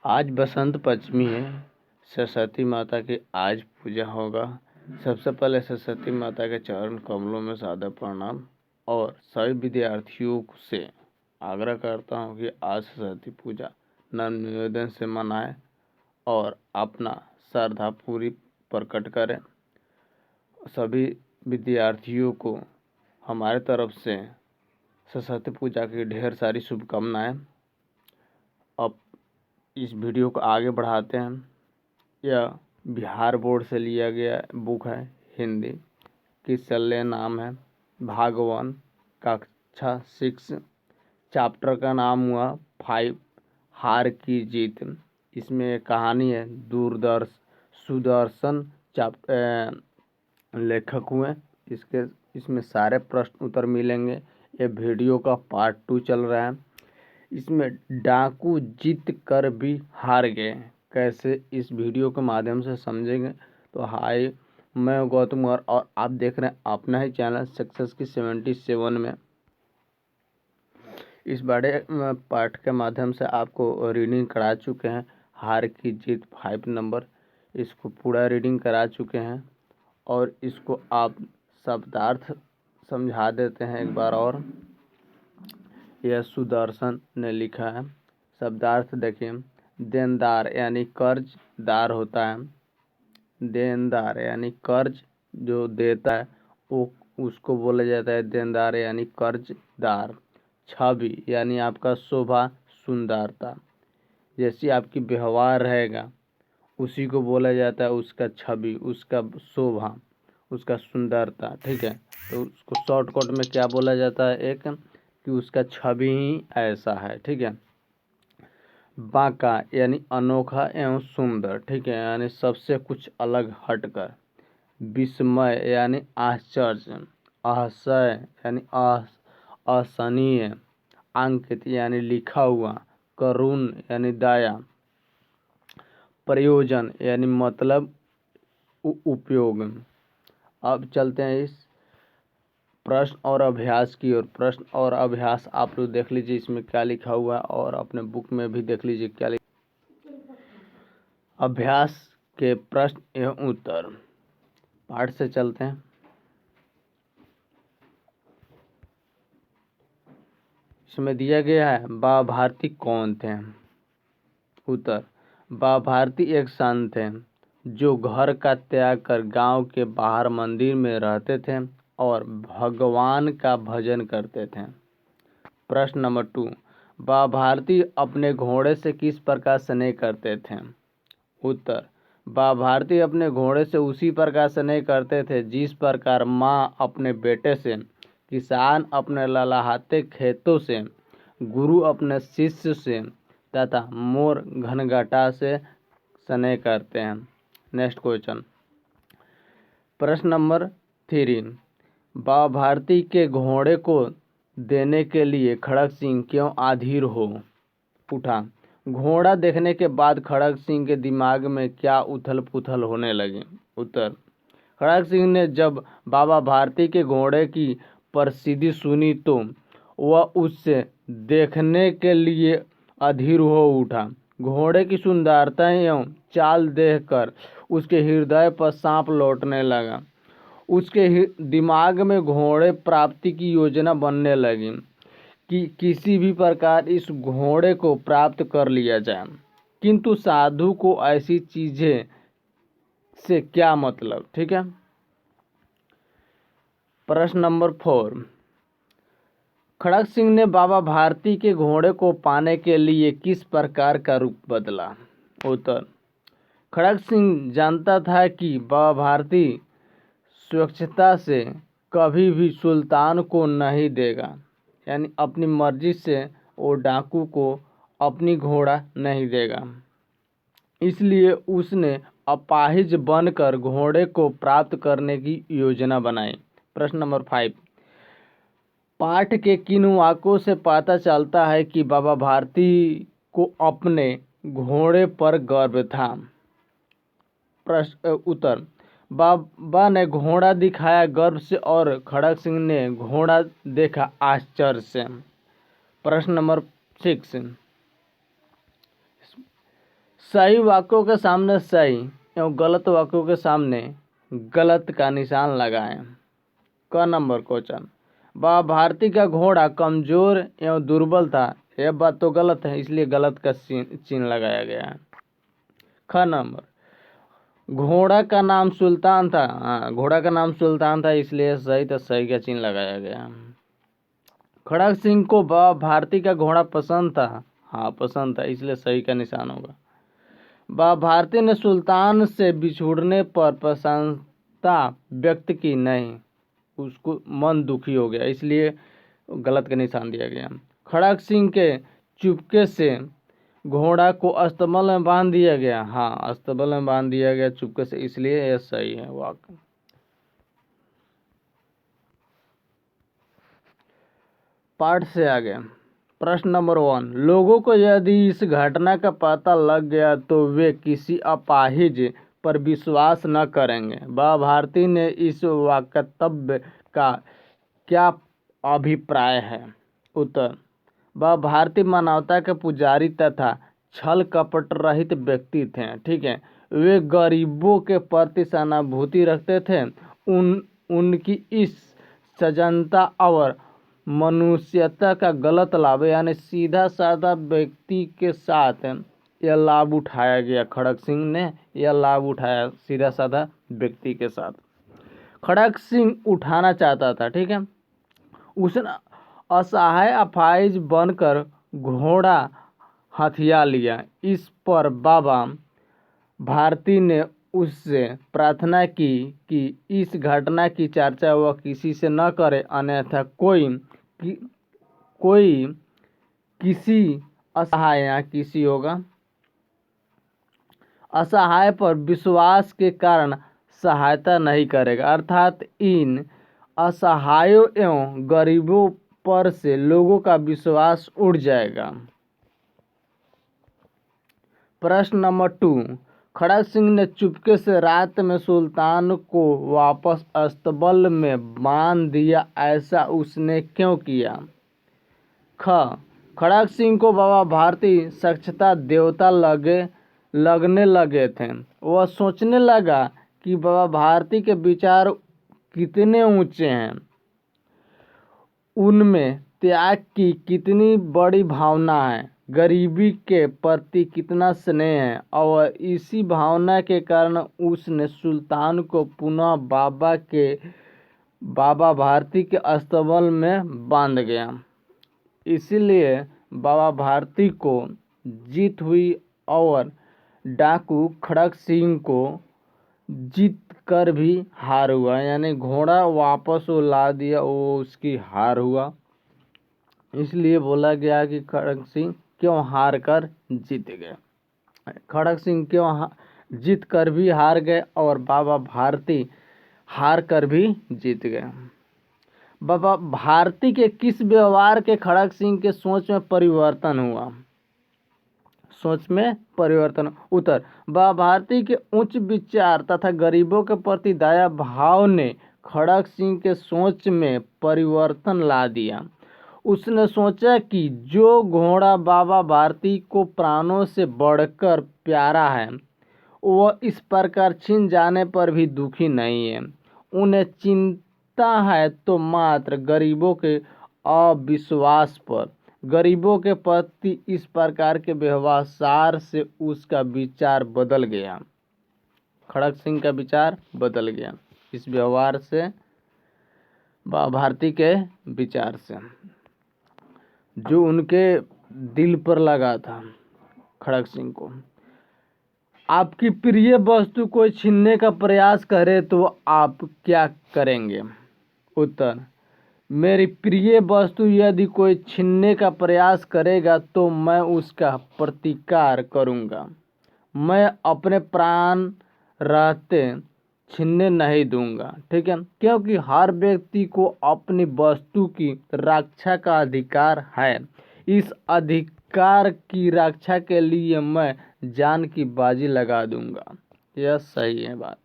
आज बसंत पंचमी है। सरस्वती माता की आज पूजा होगा। सबसे पहले सरस्वती माता के चरण कमलों में सादर प्रणाम और सभी विद्यार्थियों से आग्रह करता हूँ कि आज सरस्वती पूजा नम्र निवेदन से मनाएं और अपना श्रद्धा पूरी प्रकट करें। सभी विद्यार्थियों को हमारे तरफ से सरस्वती पूजा की ढेर सारी शुभकामनाएं। अब इस वीडियो को आगे बढ़ाते हैं। यह बिहार बोर्ड से लिया गया बुक है, हिंदी की शल्य नाम है भाग 1 कक्षा 6। चैप्टर का नाम हुआ 5 हार की जीत। इसमें एक कहानी है। सुदर्शन लेखक हुए। इसमें सारे प्रश्न उत्तर मिलेंगे। ये वीडियो का पार्ट 2 चल रहा है। इसमें डाकू जीत कर भी हार गए, कैसे इस वीडियो के माध्यम से समझेंगे। तो हाय, मैं गौतम कुमार और आप देख रहे हैं अपना ही चैनल सक्सेस की 77 में। इस बड़े पाठ के माध्यम से आपको रीडिंग करा चुके हैं। हार की जीत 5 नंबर, इसको पूरा रीडिंग करा चुके हैं और इसको आप शब्दार्थ समझा देते हैं एक बार और। यह सुदर्शन ने लिखा है। शब्दार्थ देखिए। देनदार यानी कर्जदार होता है। देनदार यानी कर्ज जो देता है वो उसको बोला जाता है देनदार यानी कर्जदार। छवि यानी आपका शोभा सुंदरता, जैसी आपकी व्यवहार रहेगा उसी को बोला जाता है उसका छवि, उसका शोभा, उसका सुंदरता। ठीक है, तो उसको शॉर्टकट में क्या बोला जाता है, एक कि उसका छवि ही ऐसा है। ठीक है। बांका यानी अनोखा एवं सुंदर। ठीक है, यानी सबसे कुछ अलग हटकर। विस्मय यानी आश्चर्य। आशय यानी असहनीय। अंकित यानी लिखा हुआ। करुण यानी दया। प्रयोजन यानी मतलब उपयोग। अब चलते हैं इस प्रश्न और अभ्यास की ओर। प्रश्न और अभ्यास आप लोग देख लीजिए इसमें क्या लिखा हुआ है और अपने बुक में भी देख लीजिए क्या लिखा। अभ्यास के प्रश्न एवं उत्तर पाठ से चलते हैं। इसमें दिया गया है बाबा भारती कौन थे। उत्तर, बाबा भारती एक संत थे जो घर का त्याग कर गांव के बाहर मंदिर में रहते थे और भगवान का भजन करते थे। प्रश्न नंबर 2, बाबा भारती अपने घोड़े से किस प्रकार स्नेह करते थे। उत्तर, बाबा भारती अपने घोड़े से उसी प्रकार स्नेह करते थे जिस प्रकार माँ अपने बेटे से, किसान अपने लहलहाते खेतों से, गुरु अपने शिष्य से तथा मोर घनघटा से स्नेह करते हैं। Next question. प्रश्न नंबर 3, बाबा भारती के घोड़े को देने के लिए खड़ग सिंह क्यों अधीर हो उठा। घोड़ा देखने के बाद खड़ग सिंह के दिमाग में क्या उथल पुथल होने लगी। उत्तर, खड़ग सिंह ने जब बाबा भारती के घोड़े की प्रसिद्धि सुनी तो वह उससे देखने के लिए अधीर हो उठा। घोड़े की सुंदरता एवं चाल देखकर उसके हृदय पर सांप लौटने लगा। उसके दिमाग में घोड़े प्राप्ति की योजना बनने लगी कि किसी भी प्रकार इस घोड़े को प्राप्त कर लिया जाए। किंतु साधु को ऐसी चीजें से क्या मतलब। ठीक है। प्रश्न नंबर 4, खड़ग सिंह ने बाबा भारती के घोड़े को पाने के लिए किस प्रकार का रूप बदला। उत्तर, खड़ग सिंह जानता था कि बाबा भारती स्वच्छता से कभी भी सुल्तान को नहीं देगा, यानी अपनी मर्जी से वो डाकू को अपनी घोड़ा नहीं देगा। इसलिए उसने अपाहिज बनकर घोड़े को प्राप्त करने की योजना बनाई। प्रश्न नंबर 5, पाठ के किन वाक्यों से पता चलता है कि बाबा भारती को अपने घोड़े पर गर्व था। उत्तर, बाबा ने घोड़ा दिखाया गर्व से और खड़ग सिंह ने घोड़ा देखा आश्चर्य से। प्रश्न नंबर 6, सही वाक्यों के सामने सही एवं गलत वाक्यों के सामने गलत का निशान लगाएं। क नंबर क्वेश्चन, बाबा भारती का घोड़ा कमजोर एवं दुर्बल था, यह बात तो गलत है, इसलिए गलत का चिन्ह लगाया गया है। ख नंबर, घोड़ा का नाम सुल्तान था, घोड़ा का नाम सुल्तान था, इसलिए सही, तो सही का चिन्ह लगाया गया। खड़ग सिंह को बाबा भारती का घोड़ा पसंद था, हाँ पसंद था, इसलिए सही का निशान होगा। बाबा भारती ने सुल्तान से बिछुड़ने पर प्रसन्नता व्यक्त की, नहीं, उसको मन दुखी हो गया, इसलिए गलत का निशान दिया गया। खड़ग सिंह के चुपके से घोड़ा को अस्तबल में बांध दिया गया, हाँ अस्तबल में बांध दिया गया चुपके से, इसलिए यह सही है वाक्य। पाठ से आगे प्रश्न नंबर 1, लोगों को यदि इस घटना का पता लग गया तो वे किसी अपाहिज पर विश्वास न करेंगे। बाबा भारती ने इस वक्तव्य का क्या अभिप्राय है? उत्तर, बाबा भारती मानवता के पुजारी तथा छल कपट रहित व्यक्ति थे। ठीक है, वे गरीबों के प्रति सहानुभूति रखते थे। उनकी इस सजनता और मनुष्यता का गलत लाभ, यानी सीधा साधा व्यक्ति के साथ यह लाभ उठाया गया। खड़ग सिंह ने यह लाभ उठाया सीधा साधा व्यक्ति के साथ। खड़ग सिंह उठाना चाहता था, ठीक है, उसने असहाय अपाहिज बनकर घोड़ा हथिया लिया। इस पर बाबा भारती ने उससे प्रार्थना की कि इस घटना की चर्चा वह किसी से न करे, अन्यथा कोई किसी असहाय किसी होगा असहाय पर विश्वास के कारण सहायता नहीं करेगा, अर्थात इन असहायों एवं गरीबों पर से लोगों का विश्वास उड़ जाएगा। प्रश्न नंबर 2, खड़ग सिंह ने चुपके से रात में सुल्तान को वापस अस्तबल में बांध दिया, ऐसा उसने क्यों किया? ख, खड़ग सिंह को बाबा भारती साक्षात देवता लगने लगे थे। वह सोचने लगा कि बाबा भारती के विचार कितने ऊंचे हैं, उनमें त्याग की कितनी बड़ी भावना है, गरीबी के प्रति कितना स्नेह है, और इसी भावना के कारण उसने सुल्तान को पुनः बाबा भारती के अस्तबल में बांध गया। इसीलिए बाबा भारती को जीत हुई और डाकू खड़ग सिंह को जीत कर भी हार हुआ, यानी घोड़ा वापस वो ला दिया, वो उसकी हार हुआ। इसलिए बोला गया कि खड़ग सिंह क्यों हार कर जीत गए। खड़ग सिंह क्यों जीत कर भी हार गए और बाबा भारती हार कर भी जीत गए। बाबा भारती के किस व्यवहार के खड़ग सिंह के सोच में परिवर्तन हुआ? सोच में परिवर्तन। उत्तर, बाबा भारती के उच्च विचार तथा गरीबों के प्रति दया भाव ने खड़ग सिंह के सोच में परिवर्तन ला दिया। उसने सोचा कि जो घोड़ा बाबा भारती को प्राणों से बढ़कर प्यारा है, वह इस प्रकार छिन जाने पर भी दुखी नहीं है। उन्हें चिंता है तो मात्र गरीबों के अविश्वास पर। गरीबों के प्रति इस प्रकार के व्यवहार से उसका विचार बदल गया। खड़ग सिंह का विचार बदल गया इस व्यवहार से, बाबा भारती के विचार से, जो उनके दिल पर लगा था। खड़ग सिंह को आपकी प्रिय वस्तु कोई छीनने का प्रयास करे तो आप क्या करेंगे? उत्तर, मेरी प्रिय वस्तु यदि कोई छीनने का प्रयास करेगा तो मैं उसका प्रतिकार करूंगा। मैं अपने प्राण रहते छीनने नहीं दूंगा। ठीक है, क्योंकि हर व्यक्ति को अपनी वस्तु की रक्षा का अधिकार है। इस अधिकार की रक्षा के लिए मैं जान की बाजी लगा दूंगा। यह सही है बात।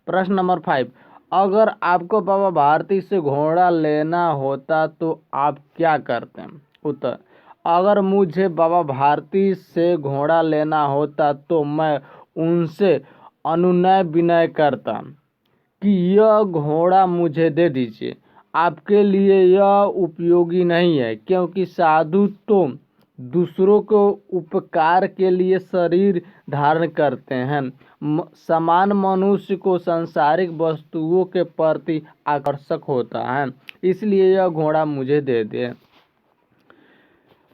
प्रश्न नंबर 5, अगर आपको बाबा भारती से घोड़ा लेना होता तो आप क्या करते हैं? उत्तर, अगर मुझे बाबा भारती से घोड़ा लेना होता तो मैं उनसे अनुनय विनय करता कि यह घोड़ा मुझे दे दीजिए। आपके लिए यह उपयोगी नहीं है, क्योंकि साधु तो दूसरों को उपकार के लिए शरीर धारण करते हैं। समान मनुष्य को सांसारिक वस्तुओं के प्रति आकर्षक होता है, इसलिए यह घोड़ा मुझे दे दे।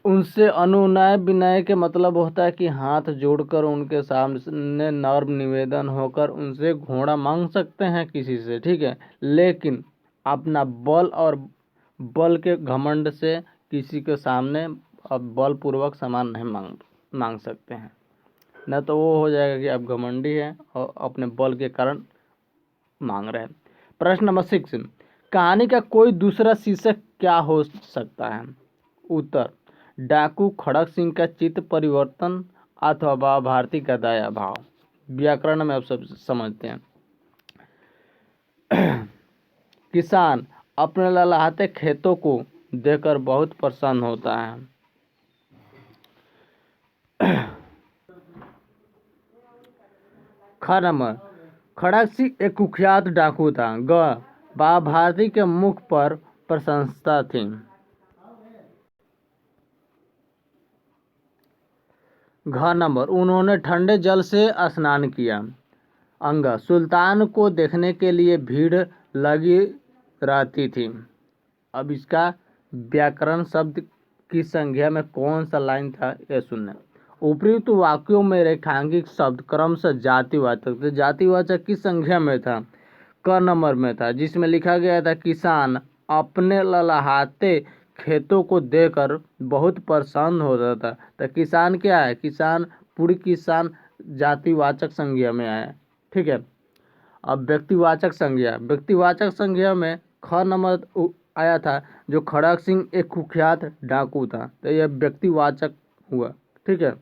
उनसे अनुनय विनय के मतलब होता है कि हाथ जोड़कर उनके सामने नर्म निवेदन होकर उनसे घोड़ा मांग सकते हैं किसी से, ठीक है, लेकिन अपना बल और बल के घमंड से किसी के सामने अब बलपूर्वक सामान नहीं मांग सकते हैं। न तो वो हो जाएगा कि आप घमंडी हैं और अपने बल के कारण मांग रहे हैं। प्रश्न नंबर 6, कहानी का कोई दूसरा शीर्षक क्या हो सकता है? उत्तर, डाकू खड़क सिंह का चित्त परिवर्तन अथवा बाबा भारती का दया भाव। व्याकरण में आप सब समझते हैं। किसान अपने लहलहाते खेतों को देखकर बहुत प्रसन्न होता है। ख नंबर, खड़क सिंह एक कुख्यात डाकू था। ग, बाबा भारती के मुख पर प्रशंसा थी। घ नंबर, उन्होंने ठंडे जल से स्नान किया। अंग, सुल्तान को देखने के लिए भीड़ लगी रहती थी। अब इसका व्याकरण शब्द की संज्ञा में कौन सा लाइन था यह सुनना। उपयुक्त वाक्यों में रेखांकित शब्द क्रमशः जातिवाचक थे। जातिवाचक की संख्या में था, क नंबर में था, जिसमें लिखा गया था किसान अपने ललहाते खेतों को देखकर बहुत प्रसन्न होता था। तो किसान क्या है? किसान पूरी किसान जातिवाचक संज्ञा में आया, ठीक है। अब व्यक्तिवाचक संज्ञा, व्यक्तिवाचक संज्ञा में ख नंबर आया था, जो खड़क सिंह एक कुख्यात डाकू था, तो यह व्यक्तिवाचक हुआ, ठीक है।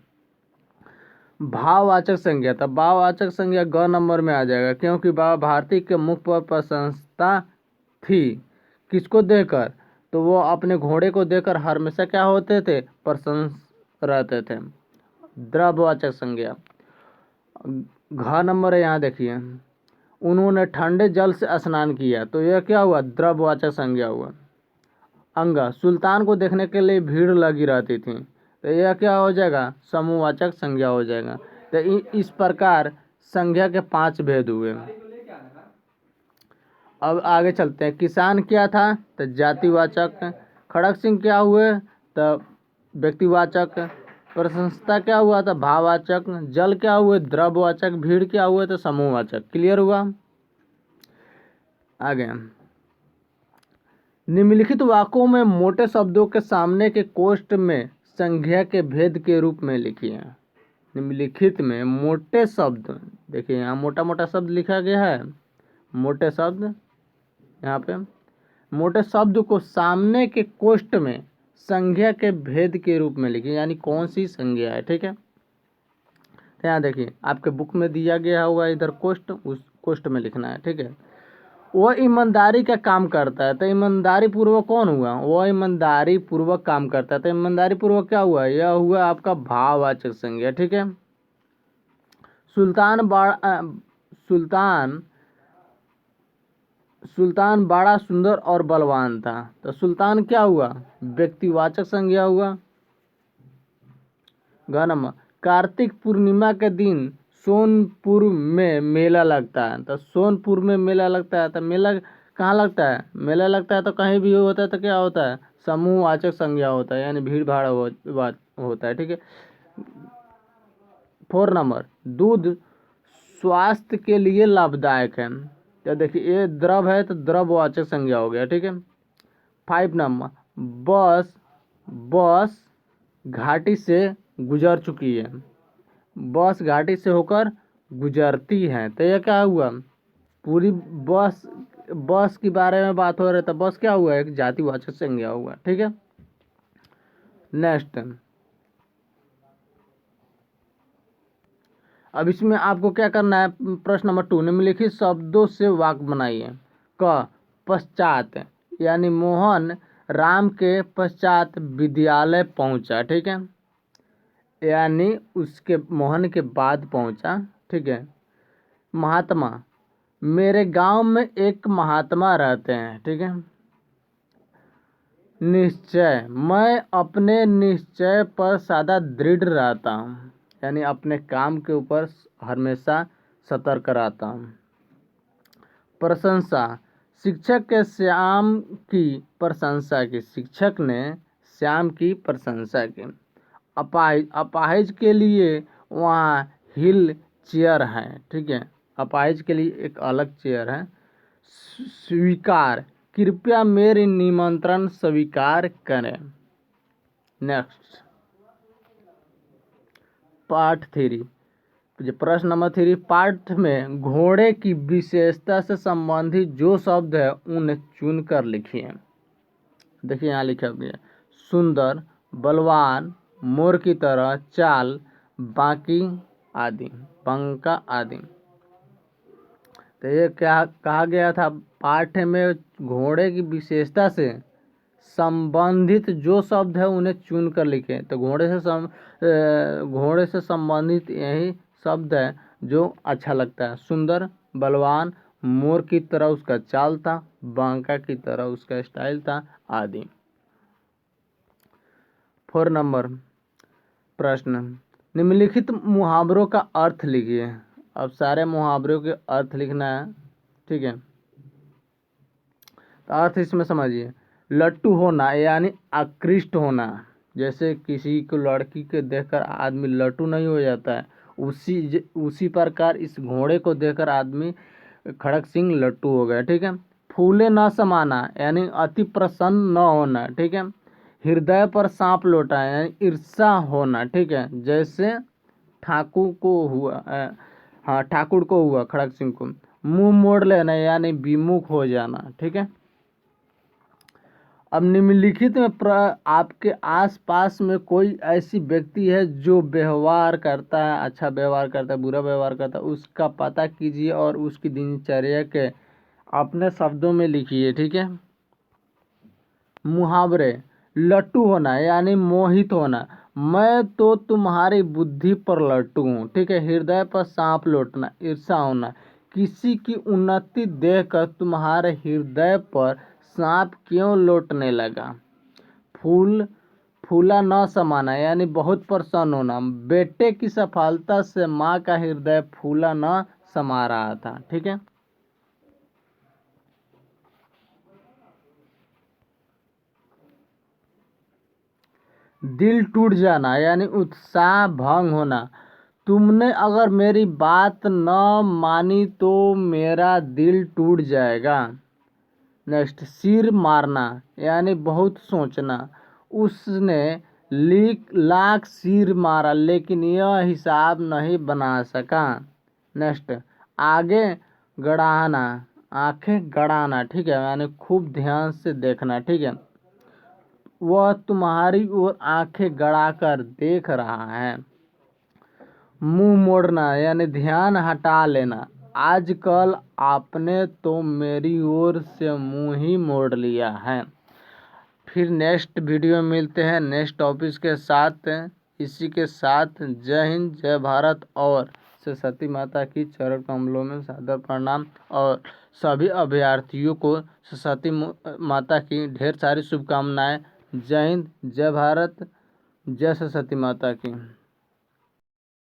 भाववाचक संज्ञा था, भाववाचक संज्ञा ग नंबर में आ जाएगा, क्योंकि बाबा भारती के मुख पर प्रशंसा थी। किसको देखकर? तो वो अपने घोड़े को देखकर हमेशा क्या होते थे? प्रसन्न रहते थे। द्रव्यवाचक संज्ञा घ नंबर है, यहाँ देखिए, उन्होंने ठंडे जल से स्नान किया, तो यह क्या हुआ? द्रव्यवाचक संज्ञा हुआ। अंग, सुल्तान को देखने के लिए भीड़ लगी रहती थी, तो यह क्या हो जाएगा? समूहवाचक संज्ञा हो जाएगा। तो इस प्रकार संज्ञा के 5 भेद हुए। अब आगे चलते हैं। किसान क्या था? तो जातिवाचक। खड़क सिंह क्या हुए? तो व्यक्तिवाचक। प्रशंसा क्या हुआ? था भाववाचक। जल क्या हुए? द्रव्यवाचक। भीड़ क्या हुए? तो समूहवाचक। क्लियर हुआ? आगे, निम्नलिखित वाक्यों में मोटे शब्दों के सामने के कोष्ठ में संज्ञा के भेद के रूप में लिखिए। निम्नलिखित में मोटे शब्द, देखिए यहाँ मोटा मोटा शब्द लिखा गया है, मोटे शब्द, यहाँ पे मोटे शब्द को सामने के कोष्ठ में संज्ञा के भेद के रूप में लिखिए, यानी कौन सी संज्ञा है, ठीक है। तो यहाँ देखिए आपके बुक में दिया गया होगा इधर कोष्ठ, उस कोष्ठ में लिखना है, ठीक है। वह ईमानदारी का काम करता है, तो ईमानदारी पूर्वक कौन हुआ? वह ईमानदारी पूर्वक काम करता है, तो ईमानदारी पूर्वक क्या हुआ? यह हुआ आपका भाववाचक संज्ञा, ठीक है। सुल्तान बड़ा सुंदर और बलवान था, तो सुल्तान क्या हुआ? व्यक्तिवाचक संज्ञा हुआ। गणम, कार्तिक पूर्णिमा के दिन सोनपुर में मेला लगता है, तो सोनपुर में मेला लगता है, तो मेला कहाँ लगता है? मेला लगता है तो कहीं भी होता है, तो क्या होता है? समूहवाचक संज्ञा होता है, यानी भीड़ भाड़ होता है, ठीक है। 4 नंबर, दूध स्वास्थ्य के लिए लाभदायक है, तो देखिए ये द्रव है तो द्रववाचक संज्ञा हो गया, ठीक है। 5 नंबर, बस घाटी से गुजर चुकी है, बस घाटी से होकर गुजरती है, तो यह क्या हुआ? पूरी बस के बारे में बात हो रही है, तो बस क्या हुआ? एक जातिवाचक संज्ञा हुआ, ठीक है। नेक्स्ट, अब इसमें आपको क्या करना है? प्रश्न नंबर 2, निम्नलिखित शब्दों से वाक्य बनाइए। क, पश्चात, यानी मोहन राम के पश्चात विद्यालय पहुंचा, ठीक है, यानी उसके मोहन के बाद पहुंचा, ठीक है। महात्मा, मेरे गांव में एक महात्मा रहते हैं, ठीक है। निश्चय, मैं अपने निश्चय पर सदा दृढ़ रहता हूँ, यानी अपने काम के ऊपर हमेशा सतर्क रहता हूँ। प्रशंसा, शिक्षक के श्याम की प्रशंसा की, शिक्षक ने श्याम की प्रशंसा की। अपाहिज, अपाहिज के लिए वहाँ हिल चेयर है, ठीक है, अपाहिज के लिए एक अलग चेयर है। स्वीकार, कृपया मेरी निमंत्रण स्वीकार करें। नेक्स्ट पार्ट 3, प्रश्न नंबर 3, पाठ में घोड़े की विशेषता से संबंधित जो शब्द है उन्हें चुन कर लिखिए। देखिए यहाँ लिखा गया, सुंदर, बलवान, मोर की तरह, चाल, बाकी आदि, पंका आदि। तो ये क्या कहा गया था, पाठ में घोड़े की विशेषता से संबंधित जो शब्द है उन्हें चुन कर लिखें। तो घोड़े से संबंधित यही शब्द है जो अच्छा लगता है। सुंदर, बलवान, मोर की तरह उसका चाल था, बांका की तरह उसका स्टाइल था, आदि। 4 नंबर प्रश्न, निम्नलिखित मुहावरों का अर्थ लिखिए। अब सारे मुहावरों के अर्थ लिखना है, ठीक है। तो अर्थ इसमें समझिए, लट्टू होना यानी आकृष्ट होना, जैसे किसी को लड़की के देखकर आदमी लट्टू नहीं हो जाता है, उसी प्रकार इस घोड़े को देखकर आदमी खड़क सिंह लट्टू हो गया, ठीक है। फूले न समाना यानी अति प्रसन्न न होना, ठीक है। हृदय पर सांप लौटा यानी ईर्षा होना, ठीक है, जैसे ठाकुर को हुआ, हाँ ठाकुर को हुआ खड़क सिंह को। मुंह मोड़ लेना यानी विमुख हो जाना, ठीक है। अब निम्नलिखित में आपके आसपास में कोई ऐसी व्यक्ति है जो व्यवहार करता है, अच्छा व्यवहार करता है, बुरा व्यवहार करता है, उसका पता कीजिए और उसकी दिनचर्या के अपने शब्दों में लिखिए, ठीक है। मुहावरे, लट्टू होना यानी मोहित होना, मैं तो तुम्हारी बुद्धि पर लट्टू हूँ, ठीक है। हृदय पर सांप लौटना, ईर्षा होना, किसी की उन्नति देखकर तुम्हारे हृदय पर सांप क्यों लौटने लगा। फूला न समाना यानी बहुत प्रसन्न होना, बेटे की सफलता से माँ का हृदय फूला न समा रहा था, ठीक है। दिल टूट जाना यानी उत्साह भंग होना, तुमने अगर मेरी बात न मानी तो मेरा दिल टूट जाएगा। नेक्स्ट, सिर मारना यानी बहुत सोचना, उसने लाख सिर मारा लेकिन यह हिसाब नहीं बना सका। नेक्स्ट, आगे गड़ाना, आंखें गड़ाना, ठीक है, यानी खूब ध्यान से देखना, ठीक है। वह तुम्हारी ओर आंखें गड़ाकर देख रहा है। मुंह मोड़ना यानी ध्यान हटा लेना, आजकल आपने तो मेरी ओर से मुंह ही मोड़ लिया है। फिर नेक्स्ट वीडियो में मिलते हैं नेक्स्ट टॉपिक के साथ। इसी के साथ जय हिंद, जय भारत और सरस्वती माता की चरण कमलों में सादर प्रणाम और सभी अभ्यर्थियों को सरस्वती माता की ढेर सारी शुभकामनाएं। जय हिंद, जय भारत, जय सरस्वती माता की।